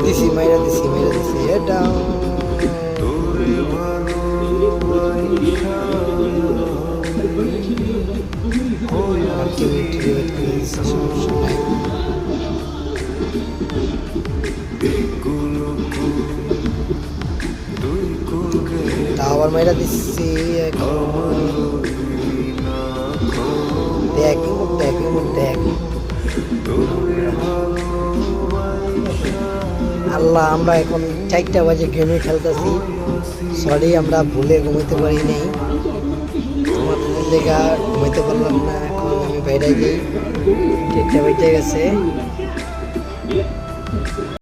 দিছি মাইরা দিছি এটা আবার মাইরা দিচ্ছি দেখ আল্লাহ আমরা এখন 4টা বাজে গেমে খেলতেছি। সরি আমরা ভুলে ঘুমাইতে পারি নাই, তোমার লেগা ঘুমাইতে পারলাম না। এখন আমি বাইরে যাই, 4টা বেজে গেছে।